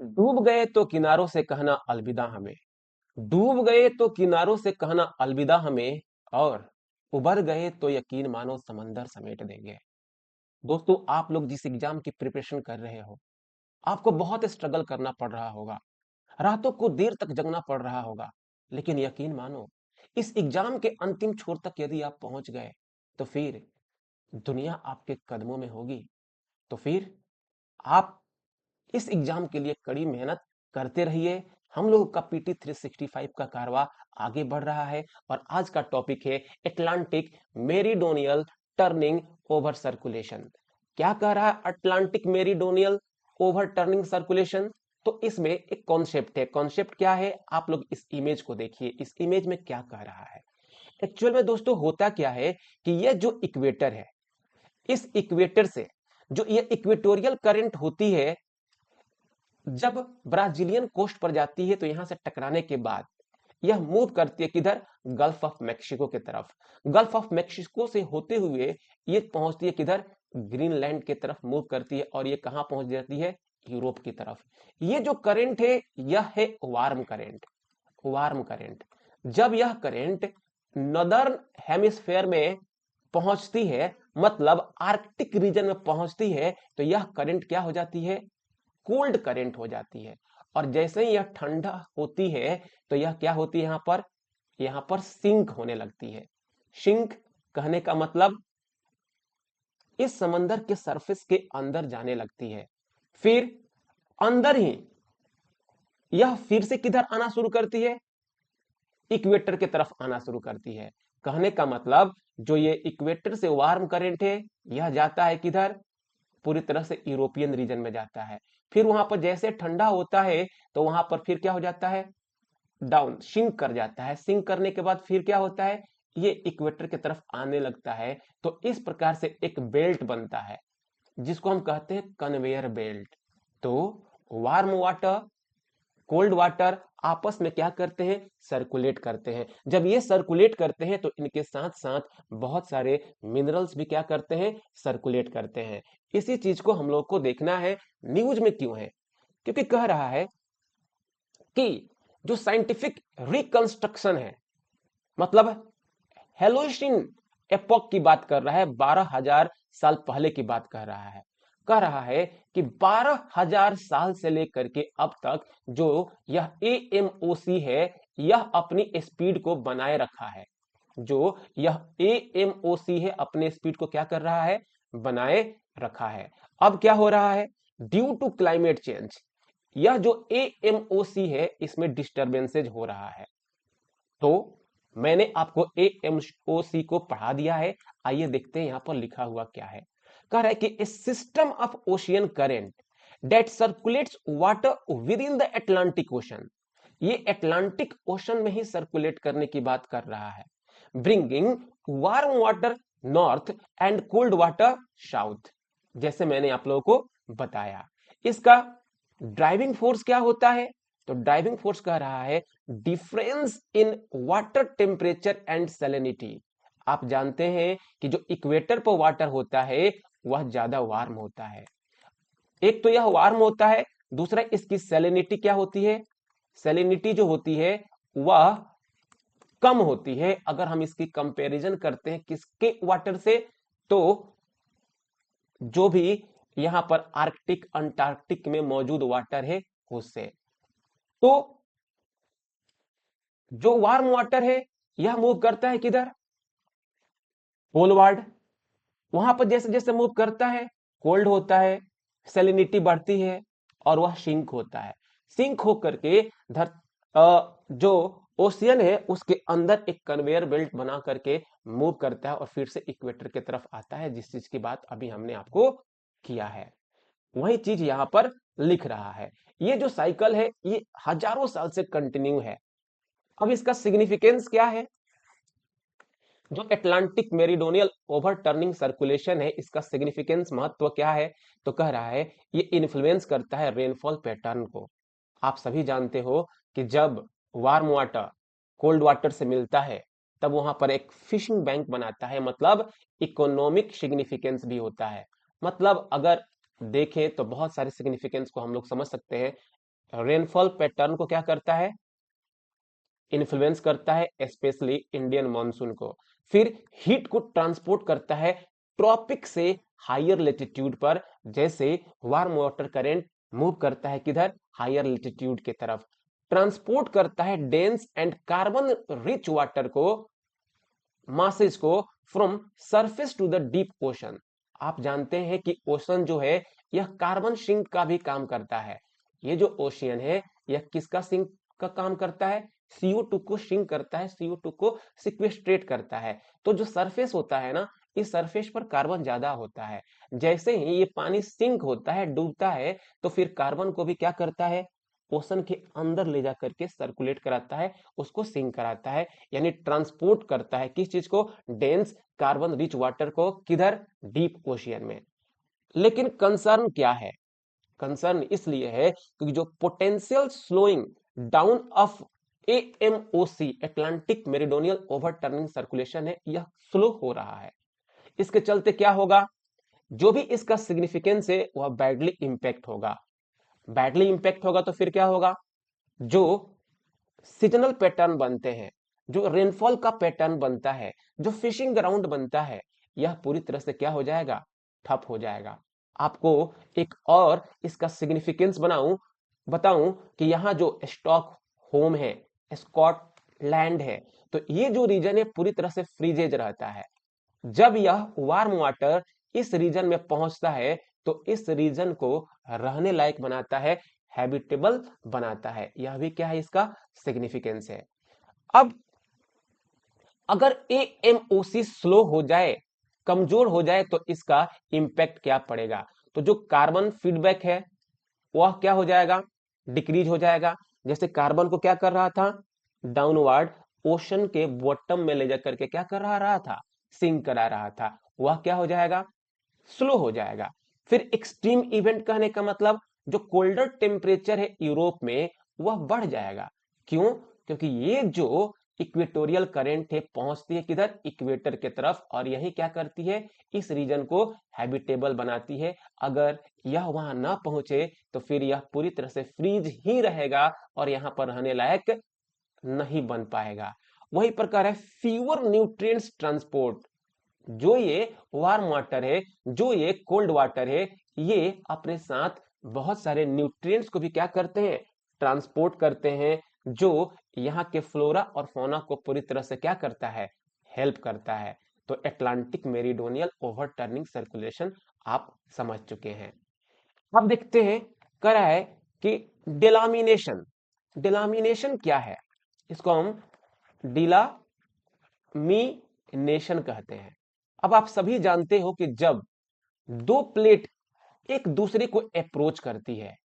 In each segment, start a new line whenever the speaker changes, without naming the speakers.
डूब गए तो किनारों से कहना अलविदा हमें। डूब गए तो किनारों से कहना अलविदा हमें। और उबर गए तो यकीन मानो समंदर समेट देंगे। दोस्तों, आप लोग जिस एग्जाम की प्रिपरेशन कर रहे हो, आपको बहुत स्ट्रगल करना पड़ रहा होगा, रातों को देर तक जगना पड़ रहा होगा। लेकिन यकीन मानो, इस एग्जाम के अंतिम छोर तक यदि आप पहुंच गए तो फिर दुनिया आपके कदमों में होगी। तो फिर आप इस एग्जाम के लिए कड़ी मेहनत करते रहिए। हम लोगों का पीटी 365 का कारवा आगे बढ़ रहा है और आज का टॉपिक है Atlantic meridional turning over circulation. क्या कह रहा है Atlantic meridional over turning circulation? तो इसमें एक कॉन्सेप्ट है। कॉन्सेप्ट क्या है? आप लोग इस इमेज को देखिए। इस इमेज में क्या कह रहा है? एक्चुअल में दोस्तों होता क्या है कि यह जो इक्वेटर है, इस इक्वेटर से जो ये इक्वेटोरियल करंट होती है, जब ब्राजीलियन कोस्ट पर जाती है तो यहां से टकराने के बाद यह मूव करती है किधर? गल्फ ऑफ मेक्सिको की तरफ। गल्फ ऑफ मेक्सिको से होते हुए ये पहुंचती है किधर? ग्रीनलैंड की तरफ मूव करती है और ये कहां पहुंच जाती है? यूरोप की तरफ। ये जो करंट है, यह है वार्म करंट। Warm current. जब यह करंट नॉर्दर्न हेमिस्फेयर में पहुंचती है, मतलब आर्कटिक रीजन में पहुंचती है, तो यह करंट क्या हो जाती है? कोल्ड करंट हो जाती है। और जैसे ही यह ठंडा होती है तो यह क्या होती है? यहां पर सिंक होने लगती है। सिंक कहने का मतलब इस समंदर के सरफेस के अंदर जाने लगती है। फिर अंदर ही यह फिर से किधर आना शुरू करती है? इक्वेटर की तरफ आना शुरू करती है। कहने का मतलब जो ये इक्वेटर से वार्म करंट है, यह जाता है किधर? पूरी तरह से यूरोपियन रीजन में जाता है। फिर वहां पर जैसे ठंडा होता है तो वहां पर फिर क्या हो जाता है? डाउन सिंक कर जाता है। सिंक करने के बाद फिर क्या होता है? ये इक्वेटर की तरफ आने लगता है। तो इस प्रकार से एक बेल्ट बनता है जिसको हम कहते हैं कन्वेयर बेल्ट। तो वार्म वाटर, कोल्ड वाटर आपस में क्या करते हैं? सर्कुलेट करते हैं। जब ये सर्कुलेट करते हैं तो इनके साथ साथ बहुत सारे मिनरल्स भी क्या करते हैं? सर्कुलेट करते हैं। इसी चीज को हम लोग को देखना है। न्यूज में क्यों है? क्योंकि कह रहा है कि जो साइंटिफिक रिकंस्ट्रक्शन है, मतलब हेलोसिन एपोक की बात कर रहा है, 12,000 साल पहले की बात कर रहा है। कह रहा है कि 12,000 साल से लेकर के अब तक जो यह एएमओसी है, यह अपनी स्पीड को बनाए रखा है। जो यह एएमओसी है अपने स्पीड को क्या कर रहा है? बनाए रखा है। अब क्या हो रहा है? ड्यू टू क्लाइमेट चेंज, यह जो एएमओसी है इसमें डिस्टर्बेंसेज हो रहा है। तो मैंने आपको एएमओसी को पढ़ा दिया है। आइए देखते हैं यहां पर लिखा हुआ क्या है। कह रहा है कि a system of ocean current that circulates water within the Atlantic ocean. ये अटलांटिक ओशन में ही सर्कुलेट करने की बात कर रहा है। Bringing warm water north and cold water south. जैसे मैंने आप लोगों को बताया, इसका ड्राइविंग फोर्स क्या होता है? तो ड्राइविंग फोर्स कह रहा है difference in water temperature and salinity. आप जानते हैं कि जो इक्वेटर पर वाटर होता है वह ज्यादा वार्म होता है। एक तो यह वार्म होता है, दूसरा इसकी सैलिनिटी क्या होती है? सैलिनिटी जो होती है वह कम होती है। अगर हम इसकी कंपैरिजन करते हैं किसके वाटर से? तो जो भी यहां पर आर्कटिक अंटार्कटिक में मौजूद वाटर है उससे। तो जो वार्म वाटर है यह मूव करता है किधर? पोलवार्ड। वहां पर जैसे जैसे मूव करता है कोल्ड होता है, सैलिनिटी बढ़ती है और वह सिंक होता है। सिंक होकर के जो ओशियन है उसके अंदर एक कन्वेयर बेल्ट बना करके मूव करता है और फिर से इक्वेटर की तरफ आता है, जिस चीज की बात अभी हमने आपको किया है वही चीज यहां पर लिख रहा है। ये जो साइकिल है ये हजारों साल से कंटिन्यू है। अब इसका सिग्निफिकेंस क्या है? जो अटलांटिक मेरीडोनियल ओवरटर्निंग सर्कुलेशन है, इसका सिग्निफिकेंस महत्व क्या है? तो कह रहा है ये इन्फ्लुएंस करता है रेनफॉल पैटर्न को। आप सभी जानते हो कि जब वार्म वाटर कोल्ड वाटर से मिलता है तब वहां पर एक फिशिंग बैंक बनाता है, मतलब इकोनॉमिक सिग्निफिकेंस भी होता है। मतलब अगर देखें तो बहुत सारे सिग्निफिकेंस को हम लोग समझ सकते हैं। रेनफॉल पैटर्न को क्या करता है, इन्फ्लुएंस करता है, स्पेशली इंडियन मॉनसून को। फिर हीट को ट्रांसपोर्ट करता है ट्रॉपिक से हायर लेटीट्यूड पर, जैसे वार्म वाटर करंट मूव करता है किधर, हायर लेटीट्यूड की तरफ। ट्रांसपोर्ट करता है dense and carbon rich water को, मासेज को, from surface to the deep ocean. आप जानते हैं कि ओशन जो है यह कार्बन सिंक का भी काम करता है। ये जो ओशियन है यह किसका सिंक का काम करता है, CO2 को सिंक करता है, CO2 को सिक्वेस्ट्रेट करता है। तो जो सरफेस होता है ना, इस सरफेस पर कार्बन ज्यादा होता है। जैसे ही ये पानी सिंक होता है, डूबता है, तो फिर कार्बन को भी क्या करता है, ओशन के अंदर ले जा करके सर्कुलेट कराता है, उसको सिंक कराता है, यानी ट्रांसपोर्ट करता है किस चीज को, डेंस कार्बन रिच वाटर को, किधर, डीप ओशियन में। लेकिन कंसर्न क्या है, कंसर्न इसलिए है क्योंकि जो potential slowing down of AMOC, Atlantic meridional overturning circulation है, यह स्लो हो रहा है। इसके चलते क्या होगा, जो भी इसका सिग्निफिकेंस है वह बैडली इंपैक्ट होगा। बैडली इंपैक्ट होगा तो फिर क्या होगा, जो सीजनल पैटर्न बनते हैं, जो रेनफॉल का पैटर्न बनता है, जो फिशिंग ग्राउंड बनता है, यह पूरी तरह से क्या हो जाएगा, ठप हो जाएगा। आपको एक और इसका सिग्निफिकेंस बताऊं कि यहाँ जो स्टॉक होम है, स्कॉटलैंड है, तो ये जो रीजन है पूरी तरह से फ्रीजेज रहता है। जब यह वार्म वाटर इस रीजन में पहुंचता है तो इस रीजन को रहने लायक बनाता है, हैबिटेबल बनाता है। यह भी क्या है, इसका सिग्निफिकेंस है। अब अगर AMOC स्लो हो जाए, कमजोर हो जाए, तो इसका इंपैक्ट क्या पड़ेगा, तो जो कार्बन फीडबैक है वह क्या हो जाएगा, डिक्रीज हो जाएगा। जैसे कार्बन को क्या कर रहा था, डाउनवर्ड ओशन के बॉटम में ले जाकर के क्या कर रहा था, सिंक करा रहा था, वह क्या हो जाएगा, स्लो हो जाएगा। फिर एक्सट्रीम इवेंट कहने का मतलब जो कोल्डर टेम्परेचर है यूरोप में वह बढ़ जाएगा। क्यों, क्योंकि ये जो इक्वेटोरियल करंट है पहुंचती है किधर, इक्वेटर के तरफ, और यही क्या करती है, इस रीजन को हैबिटेबल बनाती है। अगर यह वहां ना पहुंचे तो फिर यह पूरी तरह से फ्रीज ही रहेगा और यहां पर रहने लायक नहीं बन पाएगा। वही प्रकार है फीवर न्यूट्रिएंट्स ट्रांसपोर्ट, जो ये वार्म वाटर है, जो ये कोल्ड वाटर है, ये अपने साथ बहुत सारे न्यूट्रिएंट्स को भी क्या करते हैं, ट्रांसपोर्ट करते हैं, जो यहाँ के फ्लोरा और फौना को पूरी तरह से क्या करता है, हेल्प करता है। तो अटलांटिक मेरीडोनियल ओवरटर्निंग सर्कुलेशन आप समझ चुके हैं। अब देखते हैं करा है कि डिलामिनेशन, डिलामिनेशन क्या है, इसको हम डिलामिनेशन कहते हैं। अब आप सभी जानते हो कि जब दो प्लेट एक दूसरे को अप्रोच करती है,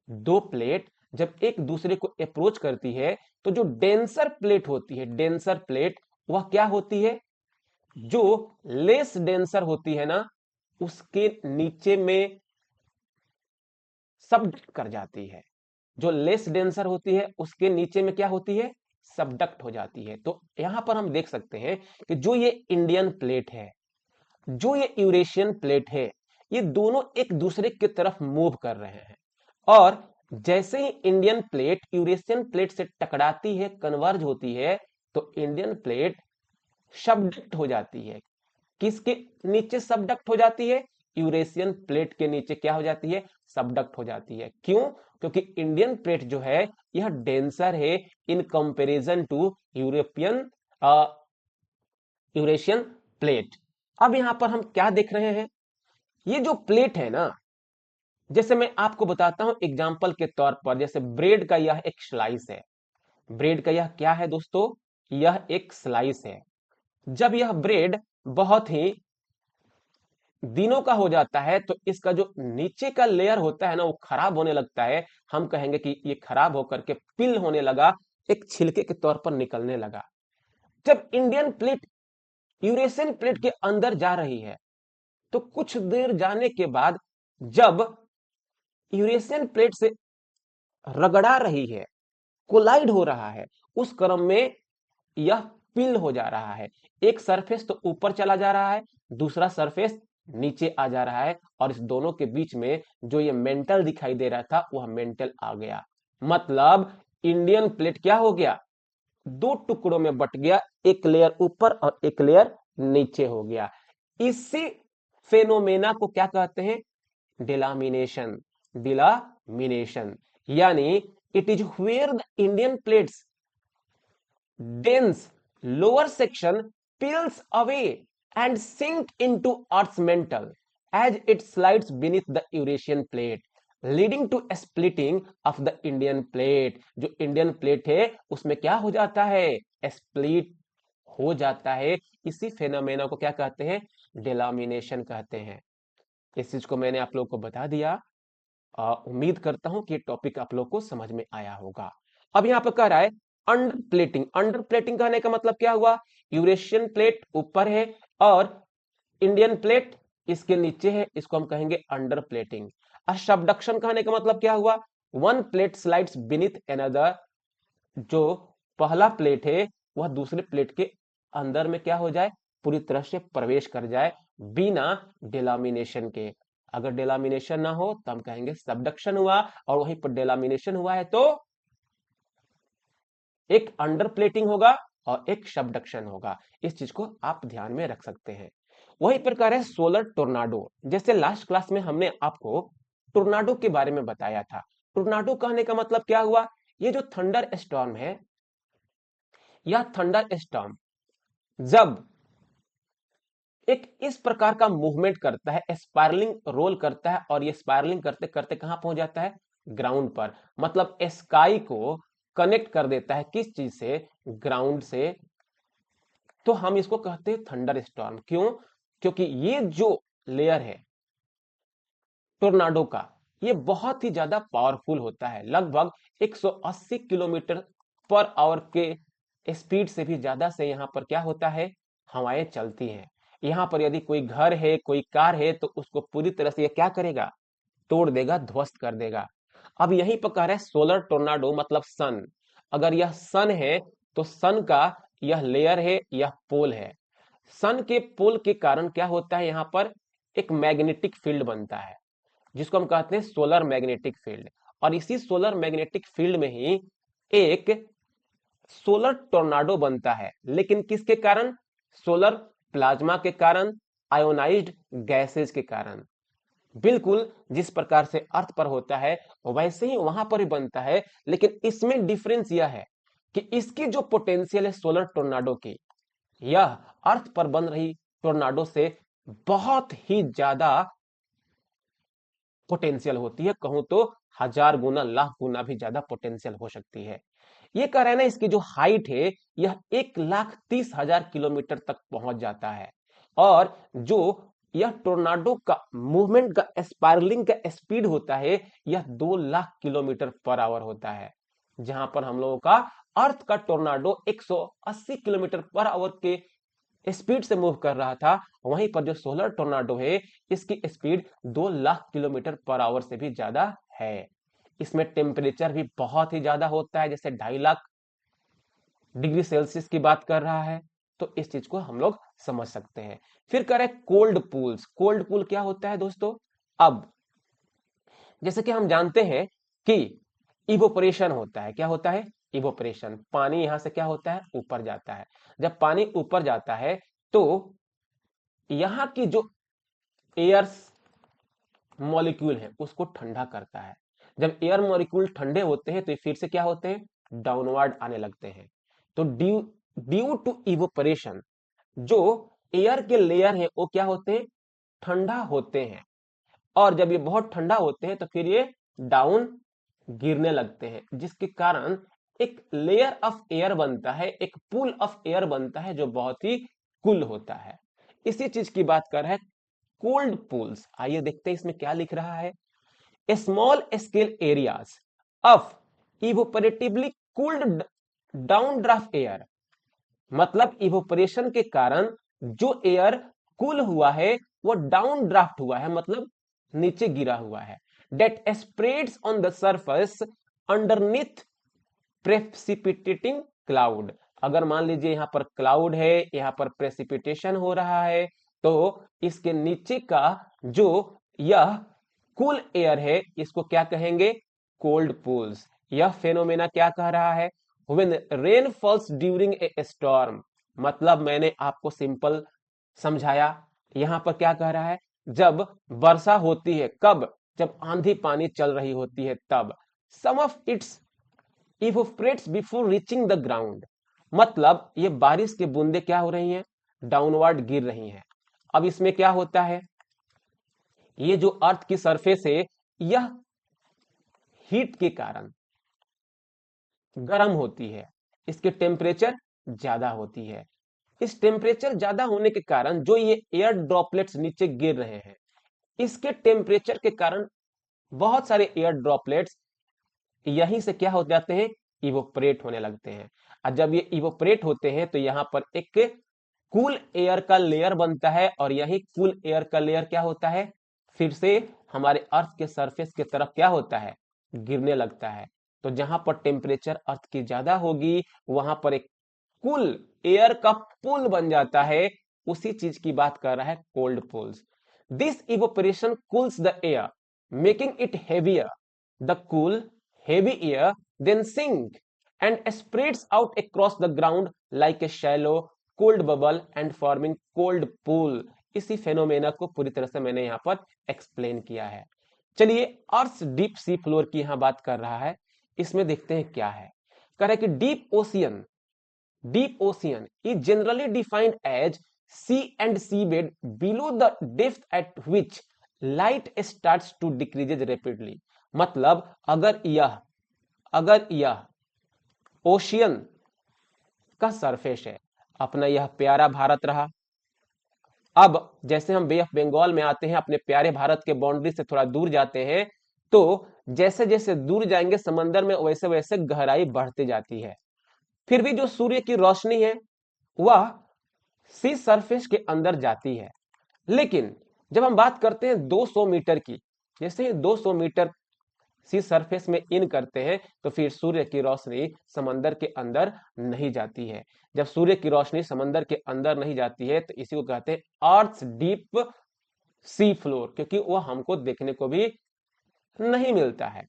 दो प्लेट जब एक दूसरे को अप्रोच करती है, तो जो डेंसर प्लेट होती है, डेंसर प्लेट वह क्या होती है, जो लेस डेंसर होती है ना, उसके नीचे में सबडक्ट कर जाती है। जो लेस डेंसर होती है उसके नीचे में क्या होती है, सबडक्ट हो जाती है। तो यहां पर हम देख सकते हैं कि जो ये इंडियन प्लेट है, जो ये यूरेशियन प्लेट है, ये दोनों एक दूसरे की तरफ मूव कर रहे हैं, और जैसे ही इंडियन प्लेट यूरेशियन प्लेट से टकराती है, कन्वर्ज होती है, तो इंडियन प्लेट सबडक्ट हो जाती है। किसके नीचे सबडक्ट हो जाती है, यूरेशियन प्लेट के नीचे क्या हो जाती है, सबडक्ट हो जाती है। क्यों, क्योंकि इंडियन प्लेट जो है यह डेंसर है in comparison to European Eurasian plate. अब यहां पर हम क्या देख रहे हैं, ये जो प्लेट है ना, जैसे मैं आपको बताता हूं एग्जांपल के तौर पर, जैसे ब्रेड का यह एक स्लाइस है, ब्रेड का यह क्या है दोस्तों, यह एक स्लाइस है। जब यह ब्रेड बहुत ही दिनों का हो जाता है तो इसका जो नीचे का लेयर होता है ना वो खराब होने लगता है। हम कहेंगे कि ये खराब होकर के पिल होने लगा, एक छिलके के तौर पर निकलने लगा। जब इंडियन प्लेट यूरेशियन प्लेट के अंदर जा रही है, तो कुछ देर जाने के बाद जब यूरेशियन प्लेट से रगड़ा रही है, कोलाइड हो रहा है, उस क्रम में यह पिल हो जा रहा है। एक सरफेस तो ऊपर चला जा रहा है, दूसरा सरफेस नीचे आ जा रहा है, और इस दोनों के बीच में जो ये मेंटल दिखाई दे रहा था वह मेंटल आ गया। मतलब इंडियन प्लेट क्या हो गया, दो टुकड़ों में बट गया, एक लेयर ऊपर और एक लेयर नीचे हो गया। इसी फेनोमेना को क्या कहते हैं, डिलामिनेशन। डिलामिनेशन यानी it is where the Indian plates dense lower section peels away and sink into Earth's mantle as it slides beneath the Eurasian plate, leading to a splitting of the Indian plate। जो Indian plate है उसमें क्या हो जाता है, split हो जाता है। इसी फेनोमेना को क्या कहते हैं, डिलामिनेशन कहते हैं। इस चीज को मैंने आप लोगों को बता दिया। उम्मीद करता हूं कि टॉपिक आप लोग को समझ में आया होगा। अब यहां पर कह रहा है अंडर प्लेटिंग। अंडर प्लेटिंग कहने का मतलब क्या हुआ, यूरेशियन प्लेट ऊपर है और इंडियन प्लेट इसके नीचे है, इसको हम कहेंगे अंडर प्लेटिंग। सबडक्शन कहने का मतलब क्या हुआ, one plate slides beneath another. जो पहला प्लेट है वह दूसरे प्लेट के अंदर में क्या हो जाए, पूरी तरह से प्रवेश कर जाए बिना डेलामिनेशन के। अगर डेलामिनेशन ना हो तो हम कहेंगे सबडक्शन हुआ, और वहीं पर डेलामिनेशन हुआ है तो एक अंडर प्लेटिंग होगा और एक सबडक्शन होगा। इस चीज को आप ध्यान में रख सकते हैं। वही प्रकार है सोलर टोर्नाडो। जैसे लास्ट क्लास में हमने आपको टोर्नाडो के बारे में बताया था। टोर्नाडो कहने का मतलब क्या हुआ, ये जो थंडर स्टॉर्म है, यह थंडर स्टॉर्म जब एक इस प्रकार का मूवमेंट करता है, स्पाइरलिंग रोल करता है, और ये स्पाइरलिंग करते करते कहां पहुंच जाता है, ग्राउंड पर। मतलब स्काई को कनेक्ट कर देता है किस चीज से, ग्राउंड से। तो हम इसको कहते हैं थंडर स्टॉर्म। क्यों, क्योंकि ये जो लेयर है टोर्नाडो का, ये बहुत ही ज्यादा पावरफुल होता है। लगभग 180 किलोमीटर पर आवर के स्पीड से भी ज्यादा से यहाँ पर क्या होता है, हवाएं चलती हैं। यहाँ पर यदि कोई घर है, कोई कार है, तो उसको पूरी तरह से ये क्या करेगा, तोड़ देगा, ध्वस्त कर देगा। अब यहीं पर कह रहे हैं सोलर टोर्नाडो मतलब सन। अगर यह सन है तो सन का यह लेयर है, यह पोल है। सन के पोल के कारण क्या होता है, यहाँ पर एक मैग्नेटिक फील्ड बनता है जिसको हम कहते हैं सोलर मैग्नेटिक फील्ड। और इसी सोलर मैग्नेटिक फील्ड में ही एक सोलर टोर्नाडो बनता है। लेकिन किसके कारण, सोलर प्लाज्मा के कारण, आयोनाइज्ड गैसेज के कारण। बिल्कुल जिस प्रकार से अर्थ पर होता है वैसे ही वहां पर भी बनता है। लेकिन इसमें डिफरेंस यह है कि इसकी जो पोटेंशियल है सोलर टोर्नाडो की, यह अर्थ पर बन रही टोर्नाडो से बहुत ही ज्यादा पोटेंशियल होती है। कहूं तो 1000 गुना, लाख गुना भी ज्यादा पोटेंशियल हो सकती है। ये कह रहे हैं ना, इसकी जो हाइट है यह 1,30,000 किलोमीटर तक पहुंच जाता है। और जो यह टोर्नाडो का मूवमेंट का स्पाइरलिंग का स्पीड होता है, यह 2 लाख किलोमीटर पर आवर होता है। जहां पर हम लोगों का अर्थ का टोर्नाडो 180 किलोमीटर पर आवर के स्पीड से मूव कर रहा था, वहीं पर जो सोलर टोर्नाडो है इसकी speed 2 lakh kilometre per hour से भी ज्यादा है। इसमें टेम्परेचर भी बहुत ही ज्यादा होता है, जैसे 2.5 लाख डिग्री सेल्सियस की बात कर रहा है। तो इस चीज को हम लोग समझ सकते हैं। फिर कह रहे कोल्ड पूल्स। कोल्ड पूल क्या होता है दोस्तों, अब जैसे कि हम जानते हैं कि इवोपरेशन होता है। क्या होता है, इवोपरेशन। पानी यहां से क्या होता है, ऊपर जाता है। जब पानी ऊपर जाता है तो यहां की जो एयर मॉलिक्यूल है उसको ठंडा करता है। जब एयर मॉलिक्यूल ठंडे होते हैं तो ये फिर से क्या होते हैं, डाउनवर्ड आने लगते हैं। तो ड्यू ड्यू टू इवोपरेशन जो एयर के लेयर है वो क्या होते हैं, ठंडा होते हैं। और जब ये बहुत ठंडा होते हैं तो फिर ये डाउन गिरने लगते हैं, जिसके कारण एक लेयर ऑफ एयर बनता है, एक पूल ऑफ एयर बनता है जो बहुत ही कूल होता है। इसी चीज की बात कर रहे हैं कोल्ड पूल्स। आइए देखते हैं इसमें क्या लिख रहा है, small scale areas of evaporatively cooled downdraft air. मतलब इवोपरेशन के कारण जो एयर कूल हुआ है वो डाउन ड्राफ्ट हुआ है, मतलब नीचे गिरा हुआ है। That spreads on the surface underneath precipitating cloud. अगर मान लीजिए यहां पर क्लाउड है, यहां पर प्रेसिपिटेशन हो रहा है, तो इसके नीचे का जो यह कूल एयर है इसको क्या कहेंगे, कोल्ड पूल्स। यह फेनोमेना क्या कह रहा है? When rain falls during a storm, मतलब मैंने आपको सिंपल समझाया। यहां पर क्या कह रहा है? जब वर्षा होती है, कब? जब आंधी पानी चल रही होती है तब। Some of its evaporates before reaching the ground, मतलब ये बारिश की बूंदे क्या हो रही हैं? डाउनवर्ड गिर रही हैं। अब इसमें क्या होता है? ये जो अर्थ की सरफेस है, यह हीट के कारण गर्म होती है, इसके टेम्परेचर ज्यादा होती है। इस टेम्परेचर ज्यादा होने के कारण जो ये एयर ड्रॉपलेट्स नीचे गिर रहे हैं, इसके टेम्परेचर के कारण बहुत सारे एयर ड्रॉपलेट्स यहीं से क्या हो जाते हैं? इवोपरेट होने लगते हैं। और जब ये इवोपरेट होते हैं तो यहाँ पर एक कूल एयर का लेयर बनता है, और यही कूल एयर का लेयर क्या होता है? फिर से हमारे अर्थ के सरफेस की तरफ क्या होता है? गिरने लगता है। तो जहां पर टेम्परेचर अर्थ की ज्यादा होगी, वहां पर एक कूल एयर का पुल बन जाता है। उसी चीज की बात कर रहा है cold poles. This evaporation cools the air, making it heavier. The cool heavy air then sink and spreads out across the ground like a shallow cold bubble and forming cold pool। इसी phenomena को पूरी तरह से मैंने यहाँ पर explain किया है। चलिए, अर्थ डीप सी फ्लोर की यहाँ बात कर रहा है, इसमें देखते हैं क्या है। कह रहा है कि deep ocean is generally defined as sea and seabed below the depth at which light starts to decrease rapidly। मतलब अगर यह ओशियन का सरफेस है, अपना यह प्यारा भारत रहा। अब जैसे हम बे ऑफ बंगाल में आते हैं, अपने प्यारे भारत के बाउंड्री से थोड़ा दूर जाते हैं, तो जैसे जैसे दूर जाएंगे समंदर में, वैसे वैसे गहराई बढ़ती जाती है। फिर भी जो सूर्य की रोशनी है वह सी सरफेस के अंदर जाती है। लेकिन जब हम बात करते हैं 200 मीटर की, जैसे ही 200 मीटर सी सरफेस में इन करते हैं, तो फिर सूर्य की रोशनी समंदर के अंदर नहीं जाती है। जब सूर्य की रोशनी समंदर के अंदर नहीं जाती है, तो इसी को कहते हैं अर्थ डीप सी फ्लोर, क्योंकि वह हमको देखने को भी नहीं मिलता है।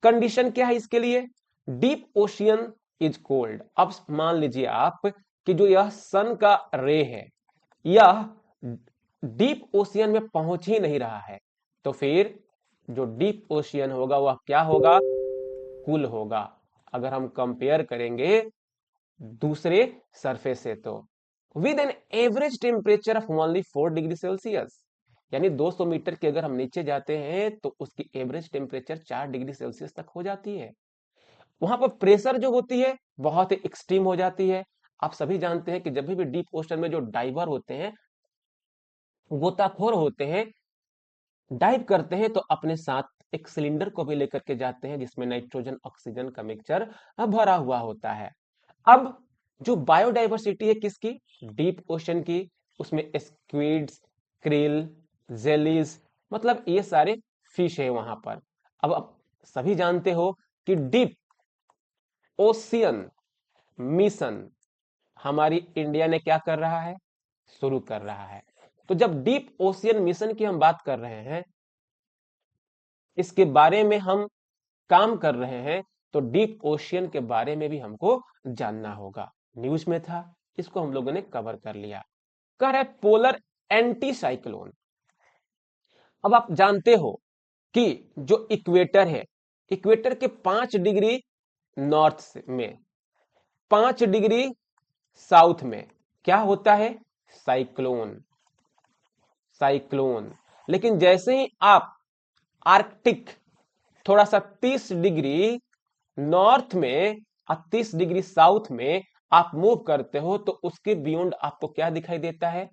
कंडीशन क्या है इसके लिए? Deep ocean is cold. अब मान लीजिए आप कि जो यह सन का रे है, यह डीप ओशियन में पहुंच ही नहीं रहा है, तो फिर जो डीप ओशियन होगा वह क्या होगा? कूल होगा। अगर हम कंपेयर करेंगे दूसरे सरफेस से, तो with an average temperature of only 4 degree Celsius, यानी 200 मीटर के अगर हम नीचे जाते हैं तो उसकी एवरेज टेम्परेचर 4 डिग्री सेल्सियस तक हो जाती है। वहां पर प्रेशर जो होती है बहुत ही एक्सट्रीम हो जाती है। आप सभी जानते हैं कि जब भी डीप ओशन में जो डाइवर होते हैं, गोताखोर होते हैं, डाइव करते हैं, तो अपने साथ एक सिलेंडर को भी लेकर के जाते हैं जिसमें नाइट्रोजन ऑक्सीजन का मिक्सचर भरा हुआ होता है। अब जो बायोडाइवर्सिटी है किसकी? डीप ओशन की। उसमें स्क्विड्स, क्रिल, जेलीज, मतलब ये सारे फिश है वहां पर। अब आप सभी जानते हो कि डीप ओशियन मिशन हमारी इंडिया ने क्या कर रहा है? शुरू कर रहा है। तो जब डीप ओशियन मिशन की हम बात कर रहे हैं, इसके बारे में हम काम कर रहे हैं, तो डीप ओशियन के बारे में भी हमको जानना होगा। न्यूज में था, इसको हम लोगों ने कवर कर लिया। कह रहा है पोलर एंटी साइक्लोन। अब आप जानते हो कि जो इक्वेटर है, इक्वेटर के 5 डिग्री नॉर्थ में, 5 डिग्री साउथ में क्या होता है? साइक्लोन। साइक्लोन। लेकिन जैसे ही आप आर्कटिक थोड़ा सा 30 डिग्री नॉर्थ में और 30 डिग्री साउथ में आप मूव करते हो, तो उसके बियॉन्ड आपको क्या दिखाई देता है?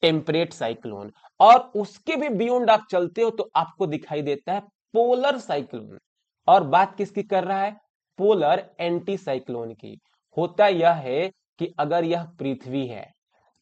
Temperate cyclone. और उसके भी बियॉन्ड आप चलते हो तो आपको दिखाई देता है पोलर साइक्लोन। और बात किसकी कर रहा है? पोलर एंटी साइक्लोन की। होता यह है कि अगर यह पृथ्वी है,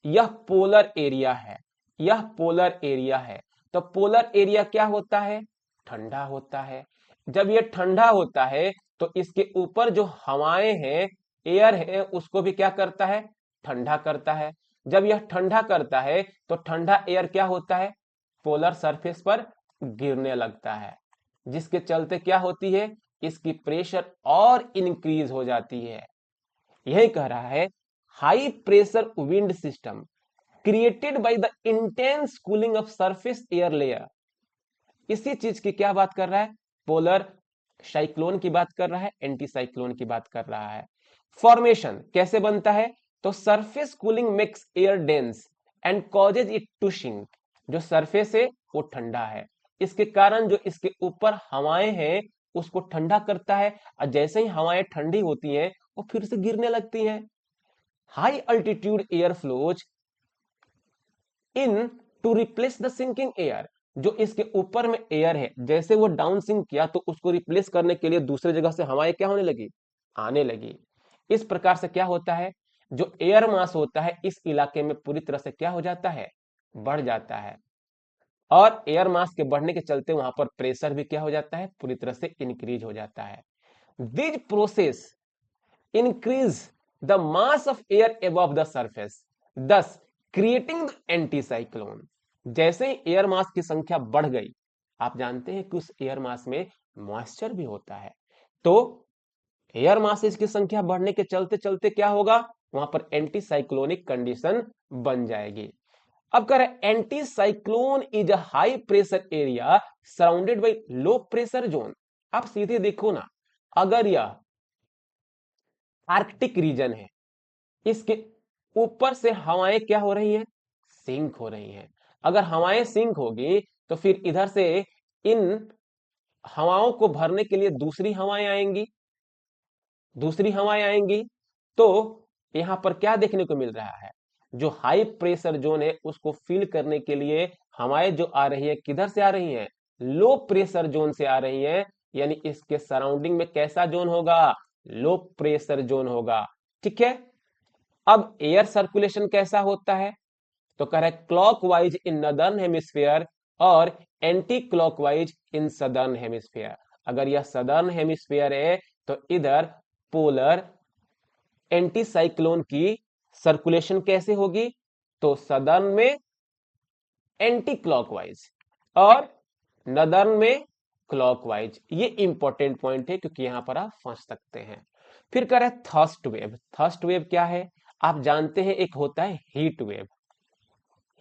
यह पोलर एरिया है, यह पोलर एरिया है, तो पोलर एरिया क्या होता है? ठंडा होता है। जब यह ठंडा होता है तो इसके ऊपर जो हवाएं हैं, एयर है, उसको भी क्या करता है? ठंडा करता है। जब यह ठंडा करता है तो ठंडा एयर क्या होता है? पोलर सरफेस पर गिरने लगता है, जिसके चलते क्या होती है? इसकी प्रेशर और इंक्रीज हो जाती है। यही कह रहा है high pressure wind system created by the intense cooling of surface air layer. इसी चीज की क्या बात कर रहा है? पोलर साइक्लोन की बात कर रहा है, एंटी साइक्लोन की बात कर रहा है। फॉर्मेशन कैसे बनता है? तो surface cooling makes air dense and causes it to sink. जो सरफेस है वो ठंडा है, इसके कारण जो इसके ऊपर हवाएं हैं उसको ठंडा करता है, और जैसे ही हवाएं ठंडी होती हैं वो फिर से गिरने लगती हैं। High altitude air flows in to replace the sinking air. जो इसके ऊपर में एयर है, जैसे वो डाउन सिंक किया तो उसको रिप्लेस करने के लिए दूसरे जगह से हवाएं क्या होने लगी? आने लगी। इस प्रकार से क्या होता है, जो एयर मास होता है इस इलाके में पूरी तरह से क्या हो जाता है? बढ़ जाता है। और एयर मास के बढ़ने के चलते वहां पर प्रेशर भी क्या हो जाता है? पूरी तरह से इंक्रीज हो जाता है। This process increase the mass of air above the surface, thus creating the anticyclone। जैसे ही एयर मास की संख्या बढ़ गई, आप जानते हैं कि उस एयर मास में मॉइस्चर भी होता है, तो एयर मासेस की संख्या बढ़ने के चलते चलते क्या होगा? वहां पर एंटीसाइक्लोनिक कंडीशन बन जाएगी। अब कह रहे anti cyclone is a high pressure area surrounded by low pressure zone. आप सीधे देखो ना, अगर यह आर्कटिक रीजन है, इसके ऊपर से हवाएं क्या हो रही हैं? सिंक हो रही हैं। अगर हवाएं सिंक होगी तो फिर इधर से इन हवाओं को भरने के लिए दूसरी हवाएं आएंगी। तो यहां पर क्या देखने को मिल रहा है? जो हाई प्रेशर जोन है उसको फिल करने के लिए हवाएं जो आ रही है किधर से आ रही हैं? लो प्रेशर जोन से आ रही हैं। यानी इसके सराउंडिंग में कैसा जोन होगा? लो प्रेशर जोन होगा। ठीक है। अब एयर सर्कुलेशन कैसा होता है? तो कह रहा है क्लॉकवाइज इन नॉर्दर्न हेमिस्फीयर और anti clockwise in southern hemisphere. अगर यह सदर्न हेमिस्फीयर है तो इधर पोलर एंटी साइक्लोन की सर्कुलेशन कैसे होगी? तो सदर्न में एंटी क्लॉकवाइज और नदर्न में क्लॉकवाइज। ये इंपॉर्टेंट पॉइंट है क्योंकि यहां पर आप फंस सकते हैं। फिर कह रहे हैं थर्स्ट वेव। थर्स्ट वेव क्या है? आप जानते हैं एक होता है हीट वेव।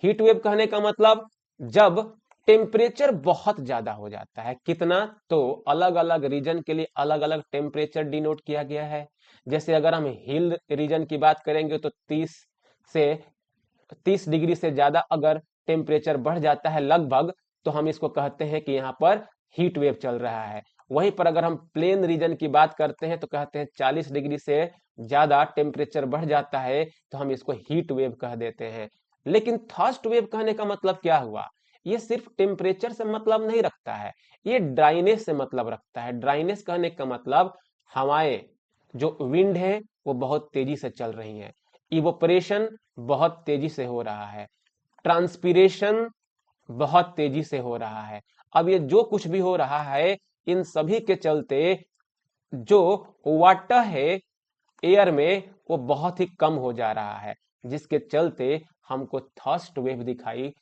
हीट वेव कहने का मतलब जब टेम्परेचर बहुत ज्यादा हो जाता है। कितना? तो अलग अलग रीजन के लिए अलग अलग टेम्परेचर डिनोट किया गया है। जैसे अगर हम हिल रीजन की बात करेंगे तो 30 डिग्री से ज्यादा अगर टेम्परेचर बढ़ जाता है लगभग, तो हम इसको कहते हैं कि यहाँ पर हीट वेव चल रहा है। वहीं पर अगर हम प्लेन रीजन की बात करते हैं तो कहते हैं 40 डिग्री से ज्यादा टेम्परेचर बढ़ जाता है तो हम इसको हीट वेव कह देते हैं। लेकिन थर्स्ट वेव कहने का मतलब क्या हुआ? ये सिर्फ टेम्परेचर से मतलब नहीं रखता है, ये ड्राइनेस से मतलब रखता है। ड्राइनेस कहने का मतलब हवाएं, जो विंड है वो बहुत तेजी से चल रही हैं, इवोपरेशन बहुत तेजी से हो रहा है, ट्रांसपीरेशन बहुत तेजी से हो रहा है। अब ये जो कुछ भी हो रहा है इन सभी के चलते जो वाटर है एयर में वो बहुत ही कम हो जा रहा है, जिसके चलते हमको थर्स्ट वेव दिखाई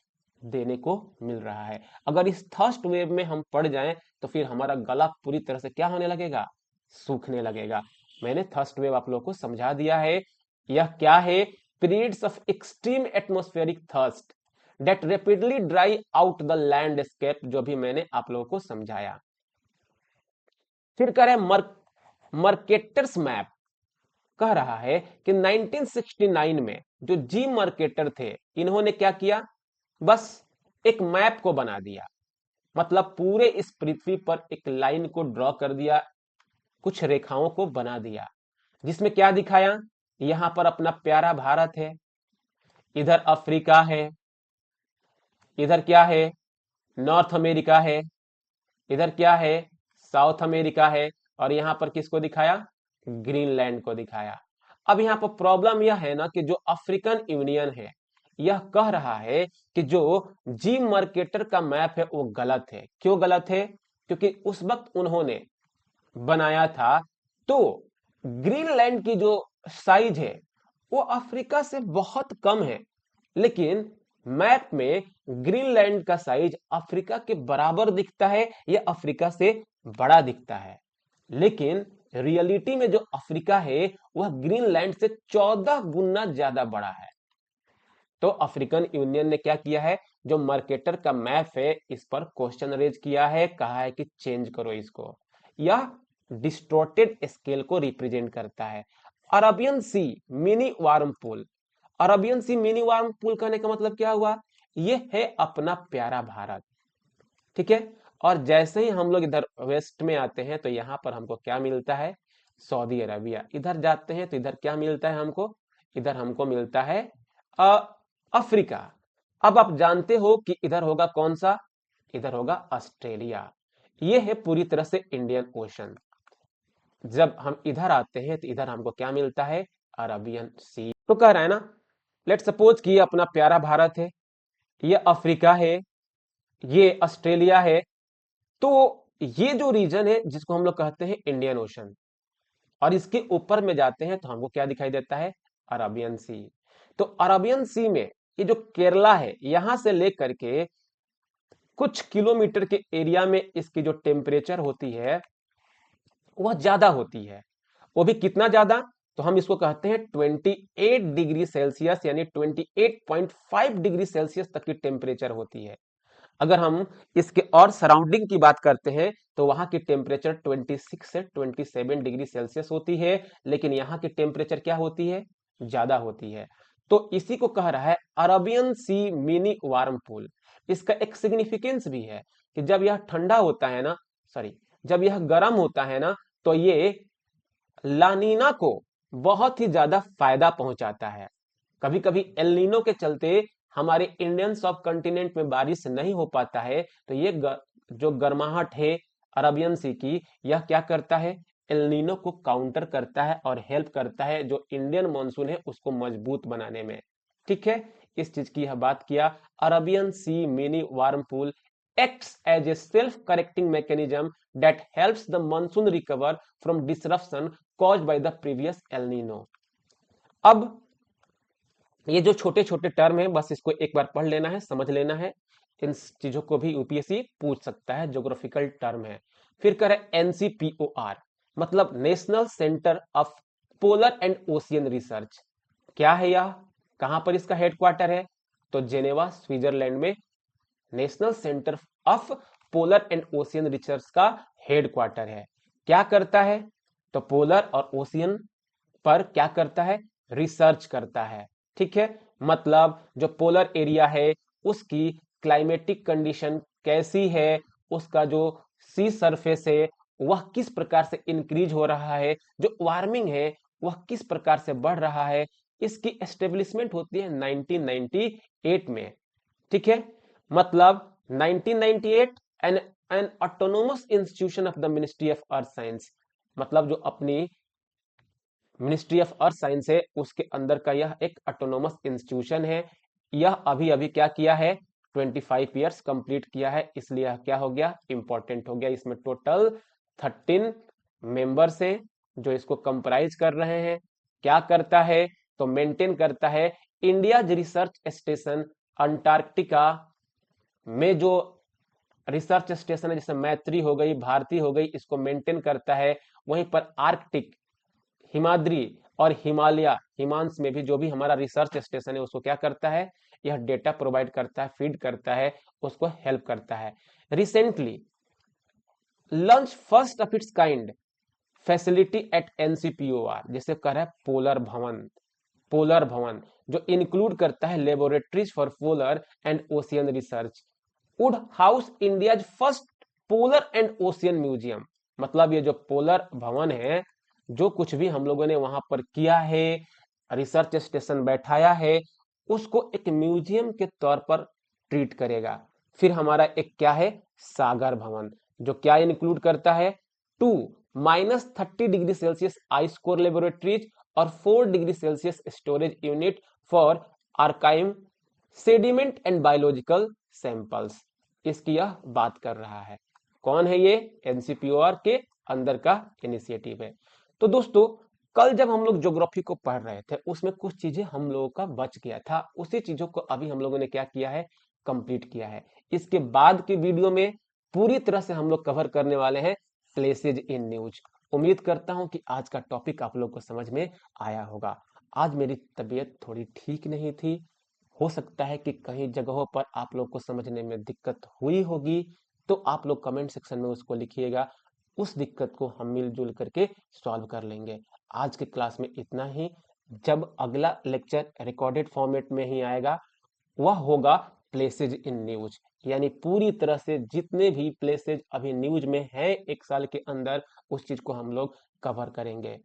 देने को मिल रहा है। अगर इस थर्स्ट वेव में हम पड़ जाएं तो फिर हमारा गला पूरी तरह से क्या होने लगेगा? सूखने लगेगा। मैंने थर्स्ट वेव आप लोगों को समझा दिया है। यह क्या है? Periods of extreme atmospheric thirst that rapidly dry out the landscape, जो भी मैंने आप लोगों को समझाया। फिर कह रहे मर्केटर्स मैप कह रहा है कि 1969 में जो जी मर्केटर थे इन्होंने क्या किया? बस एक मैप को बना दिया। मतलब पूरे इस पृथ्वी पर एक लाइन को ड्रॉ कर दिया, कुछ रेखाओं को बना दिया, जिसमें क्या दिखाया? यहां पर अपना प्यारा भारत है, इधर अफ्रीका है, इधर क्या है? नॉर्थ अमेरिका है, इधर क्या है? साउथ अमेरिका है, और यहां पर किसको दिखाया? ग्रीनलैंड को दिखाया। अब यहां पर प्रॉब्लम यह है ना कि जो अफ्रीकन यूनियन है यह कह रहा है कि जो जी मर्केटर का मैप है वो गलत है। क्यों गलत है? क्योंकि उस वक्त उन्होंने बनाया था तो ग्रीनलैंड की जो साइज है वो अफ्रीका से बहुत कम है, लेकिन मैप में ग्रीनलैंड का साइज अफ्रीका के बराबर दिखता है या अफ्रीका से बड़ा दिखता है। लेकिन रियलिटी में जो अफ्रीका है वह ग्रीनलैंड से 14 गुना ज्यादा बड़ा है। तो अफ्रीकन यूनियन ने क्या किया है, जो मर्केटर का मैप है इस पर क्वेश्चन रेज किया है, कहा है कि चेंज करो इसको। यह डिस्टोर्टेड स्केल को रिप्रेजेंट करता है। Arabian sea mini warm pool, Arabian sea mini warm pool कहने का मतलब क्या हुआ, ये है अपना प्यारा भारत, ठीक है। और जैसे ही हम लोग इधर वेस्ट में आते हैं तो यहाँ पर हमको क्या मिलता है, सऊदी अरबिया। इधर जाते हैं तो इधर क्या मिलता है हमको, इधर हमको मिलता है अफ्रीका। अब आप जानते हो कि इधर होगा कौन सा, इधर होगा ऑस्ट्रेलिया। ये है पूरी तरह से इंडियन ओशन। जब हम इधर आते हैं तो इधर हमको क्या मिलता है, अरबियन सी। तो कह रहा है ना, लेट सपोज कि ये अपना प्यारा भारत है, ये अफ्रीका है, ये ऑस्ट्रेलिया है। तो ये जो रीजन है जिसको हम लोग कहते हैं इंडियन ओशन, और इसके ऊपर में जाते हैं तो हमको क्या दिखाई देता है, अरबियन सी। तो अरबियन सी में ये जो केरला है, यहां से लेकर के कुछ किलोमीटर के एरिया में इसकी जो टेम्परेचर होती है वह ज्यादा होती है। वो भी कितना ज्यादा, तो हम इसको कहते हैं 28 डिग्री सेल्सियस, यानी 28.5 डिग्री सेल्सियस तक की टेम्परेचर होती है। अगर हम इसके और सराउंडिंग की बात करते हैं तो वहां की टेम्परेचर 26 से 27 डिग्री सेल्सियस होती है, लेकिन यहाँ की टेम्परेचर क्या होती है, ज्यादा होती है। तो इसी को कह रहा है Arabian sea mini warm pool. इसका एक सिग्निफिकेंस भी है कि जब यह ठंडा होता है ना, सॉरी, जब यह गर्म होता है ना, तो ये लानीना को बहुत ही ज्यादा फायदा पहुंचाता है। कभी कभी एल के चलते हमारे इंडियन सब कॉन्टिनेंट में बारिश नहीं हो पाता है, तो ये जो गर्माहट है अरबियन सी की, यह क्या करता है, एल को काउंटर करता है और हेल्प करता है जो इंडियन मानसून है उसको मजबूत बनाने में। ठीक है, इस चीज की यह बात किया। Arabian sea mini warm pool acts as a self-correcting mechanism that helps the monsoon recover from disruption caused by the previous El Nino। अब ये जो छोटे छोटे टर्म है बस इसको एक बार पढ़ लेना है, समझ लेना है। इन चीजों को भी यूपीएससी पूछ सकता है, ज्योग्राफिकल टर्म है। फिर करे एनसीपीओआर, मतलब national centre of polar and ocean research. क्या है यह, कहां पर इसका हेडक्वार्टर है, तो जेनेवा स्विट्जरलैंड में national centre of polar and ocean research का हेडक्वार्टर है। क्या करता है, तो पोलर और ओशियन पर क्या करता है, रिसर्च करता है। ठीक है, मतलब जो पोलर एरिया है उसकी क्लाइमेटिक कंडीशन कैसी है, उसका जो सी सरफेस है वह किस प्रकार से इंक्रीज हो रहा है, जो वार्मिंग है वह किस प्रकार से बढ़ रहा है, इसकी एस्टेब्लिशमेंट होती है 1998 में। ठीक है, मतलब 1998 N autonomous institution of the ministry of earth science, मतलब जो अपनी मिनिस्ट्री ऑफ अर्थ साइंस है उसके अंदर का यह एक ऑटोनोमस इंस्टीट्यूशन है। यह अभी अभी क्या किया है, 25 ईयर्स कंप्लीट किया है, इसलिए यह क्या हो गया, इंपॉर्टेंट हो गया। इसमें टोटल 13 मेंबर्स हैं जो इसको कंप्राइज कर रहे हैं। क्या करता है, तो मेंटेन करता है इंडिया रिसर्च स्टेशन अंटार्कटिका में, जो रिसर्च स्टेशन है जैसे मैत्री हो गई, भारती हो गई, इसको मेंटेन करता है। वहीं पर आर्कटिक, हिमाद्री और हिमालय हिमांश में भी जो भी हमारा रिसर्च स्टेशन है उसको क्या करता है, यह डेटा प्रोवाइड करता है, फीड करता है, उसको हेल्प करता है। Recently launch first of its kind facility at NCPOR, जिसे कह रहा है पोलर भवन। पोलर भवन जो इंक्लूड करता है laboratories for polar and ocean research, would house India's first polar and ocean museum. मतलब ये जो पोलर भवन है, जो कुछ भी हम लोगों ने वहां पर किया है, रिसर्च स्टेशन बैठाया है, उसको एक म्यूजियम के तौर पर ट्रीट करेगा। फिर हमारा एक क्या है, सागर भवन, जो क्या इंक्लूड करता है, 2 -30 degree Celsius ice core laboratories और 4 degree Celsius storage unit for archive sediment and biological samples. इसकी यह बात कर रहा है। कौन है ये, एनसीपीओआर के अंदर का इनिशिएटिव है। तो दोस्तों कल जब हम लोग ज्योग्राफी को पढ़ रहे थे उसमें कुछ चीजें हम लोगों का बच गया था, उसी चीजों को अभी हम लोगों ने क्या किया है, कंप्लीट किया है। इसके बाद के वीडियो में पूरी तरह से हम लोग कवर करने वाले हैं प्लेसेज इन न्यूज। उम्मीद करता हूं कि आज का टॉपिक आप लोग को समझ में आया होगा। आज मेरी तबीयत थोड़ी ठीक नहीं थी, हो सकता है कि कहीं जगहों पर आप लोग को समझने में दिक्कत हुई होगी, तो आप लोग कमेंट सेक्शन में उसको लिखिएगा। उस दिक्कत को हम मिलजुल करके सॉल्व कर लेंगे। आज के क्लास में इतना ही। जब अगला लेक्चर रिकॉर्डेड फॉर्मेट में ही आएगा, वह होगा प्लेसेज इन न्यूज, यानी पूरी तरह से जितने भी प्लेसेज अभी न्यूज में हैं एक साल के अंदर, उस चीज को हम लोग कवर करेंगे।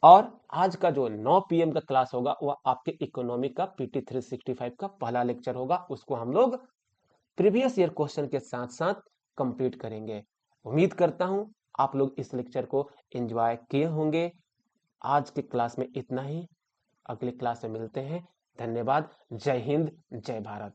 और आज का जो 9 पीएम का क्लास होगा वह आपके इकोनॉमी का पीटी 365 का पहला लेक्चर होगा। उसको हम लोग प्रीवियस ईयर क्वेश्चन के साथ साथ कंप्लीट करेंगे। उम्मीद करता हूं आप लोग इस लेक्चर को एंजॉय किए होंगे। आज के क्लास में इतना ही। अगले क्लास में मिलते हैं। धन्यवाद। जय हिंद, जय भारत।